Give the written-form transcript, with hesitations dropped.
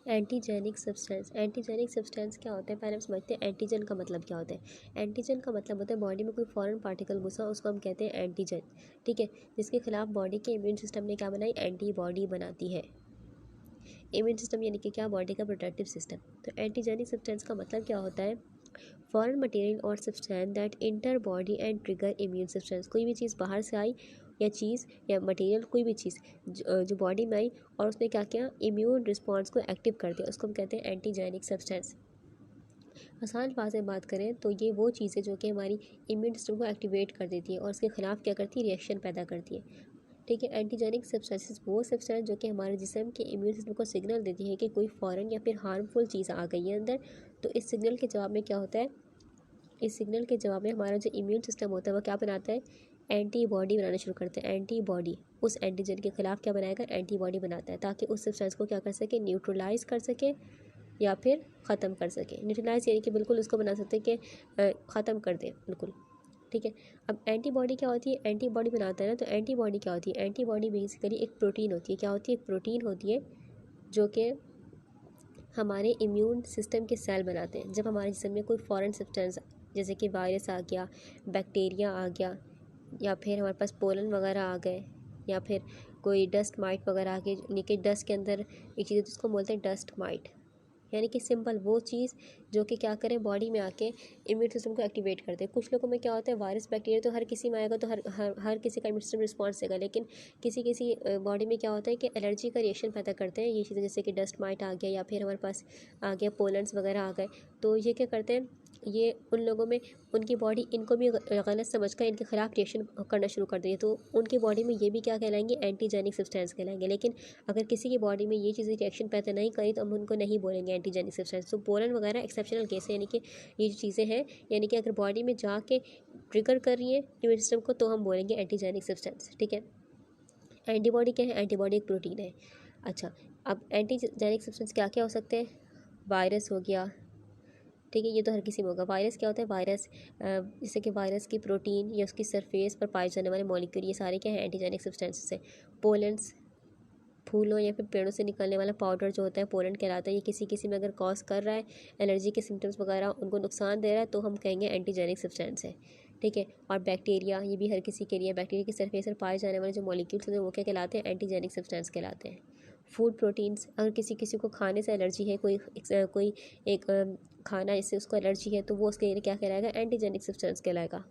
Antigenic substance, antigenic substance क्या होता है, पहले हम समझते हैं एंटीजन का मतलब क्या होता है। एंटीजन का मतलब होता है बॉडी में कोई फॉरेन पार्टिकल घुसा, उसको हम कहते हैं एंटीजन। ठीक है, जिसके खिलाफ बॉडी के इम्यून सिस्टम ने क्या बनाई, एंटीबॉडी बनाती है। इम्यून सिस्टम यानी कि क्या, बॉडी का प्रोटेक्टिव सिस्टम। तो एंटीजेनिक सब्सटेंस का मतलब क्या होता है, फॉरेन मटेरियल और substance that inter body and trigger immune substance. कोई भी चीज़ बाहर से आई या चीज़ या मटेरियल, कोई भी चीज़ जो बॉडी में आई और उसने क्या किया, इम्यून रिस्पॉन्स को एक्टिव कर दिया, उसको हम कहते हैं एंटीजेनिक सब्सटेंस। आसान भाषा में बात करें तो ये वो चीज़ है जो कि हमारी इम्यून सिस्टम को एक्टिवेट कर देती है और उसके खिलाफ क्या करती है, रिएक्शन पैदा करती है। ठीक है, एंटीजेनिक सब्सटेंसेस वो सब्सटेंस जो कि हमारे जिस्म के इम्यून सिस्टम को सिग्नल देती है कि कोई फॉरेन या फिर हार्मफुल चीज़ आ गई है अंदर। तो इस सिग्नल के जवाब में क्या होता है, इस सिग्नल के जवाब में हमारा जो इम्यून सिस्टम होता है वो क्या बनाता है, एंटीबॉडी बनाना शुरू करते हैं। एंटीबॉडी उस एंटीजन के खिलाफ क्या बनाएगा, एंटीबॉडी बनाता है, ताकि उस सब्सटेंस को क्या कर सके, न्यूट्रलाइज कर सके या फिर ख़त्म कर सके। न्यूट्रलाइज यानी कि बिल्कुल उसको बना सकते हैं कि ख़त्म कर दे बिल्कुल। ठीक है, अब एंटीबॉडी क्या होती है, एंटीबॉडी बनाता है ना, तो एंटीबॉडी क्या होती है, एंटीबॉडी बेसिकली एक प्रोटीन होती है। क्या होती है, एक प्रोटीन होती है जो कि हमारे इम्यून सिस्टम के सेल बनाते हैं। जब हमारे जिस्म में कोई फॉरेन सब्सटेंस जैसे कि वायरस आ गया, बैक्टीरिया आ गया, या फिर हमारे पास पोलन वगैरह आ गए, या फिर कोई डस्ट माइट वगैरह आ गई, यानी कि डस्ट के अंदर एक चीज़ है जिसको बोलते हैं डस्ट माइट, यानी कि सिंपल वो चीज़ जो कि क्या करें, बॉडी में आके इम्यून सिस्टम को एक्टिवेट करते हैं। कुछ लोगों में क्या होता है, वायरस बैक्टीरिया तो हर किसी में आएगा तो हर किसी का इम्यून सिस्टम रिस्पॉन्स देगा, लेकिन किसी किसी बॉडी में क्या होता है कि एलर्जी का रिएक्शन पैदा करते हैं ये चीज़ें, जैसे कि डस्ट माइट आ गया या फिर हमारे पास आ गया पोलन्स वगैरह आ गए। तो ये क्या करते हैं, ये उन लोगों में उनकी बॉडी इनको भी गलत समझकर इनके खिलाफ रिएक्शन करना शुरू कर देती है, तो उनकी बॉडी में ये भी क्या कहलाएंगे, एंटीजेनिक सब्सटेंस कहलाएंगे। लेकिन अगर किसी की बॉडी में ये चीज़ें रिएक्शन पैदा नहीं करी तो हम उनको नहीं बोलेंगे एंटीजेनिक सब्सटेंस। तो पोलन वगैरह एक्सेप्शनल केस है, यानी कि ये जो चीज़ें हैं, यानी कि अगर बॉडी में जाके ट्रिगर कर रही है इम्यून सिस्टम को तो हम बोलेंगे एंटीजेनिक सब्सटेंस। ठीक है, एंटीबॉडी क्या है, एंटीबॉडी एक प्रोटीन है। अच्छा, अब एंटीजेनिक सब्सटेंस क्या क्या हो सकते हैं, वायरस हो गया। ठीक है, ये तो हर किसी में होगा। वायरस क्या होता है, वायरस जैसे कि वायरस की प्रोटीन या उसकी सरफेस पर पाए जाने वाले मॉलिक्यूल, ये सारे क्या है, एंटीजेनिक सब्सटेंसेस है। पोलेंस, फूलों या फिर पेड़ों से निकलने वाला पाउडर जो होता है पोलन कहलाता है। ये किसी किसी में अगर कॉज कर रहा है एलर्जी के सिम्टम्स वगैरह, उनको नुकसान दे रहा है, तो हम कहेंगे एंटीजेनिक सब्सटेंस है। ठीक है, और बैक्टीरिया, ये भी हर किसी के लिए, बैक्टीरिया की सरफेस पर पाए जाने वाले जो मॉलिक्यूल्स होते हैं वो क्या कहलाते हैं, एंटीजेनिक सब्सटेंस कहलाते हैं। फूड प्रोटीन्स, अगर किसी किसी को खाने से एलर्जी है, कोई एक खाना इससे उसको एलर्जी है, तो वो उसके लिए क्या कहलाएगा, एंटीजेनिक सब्सटेंस कहलाएगा।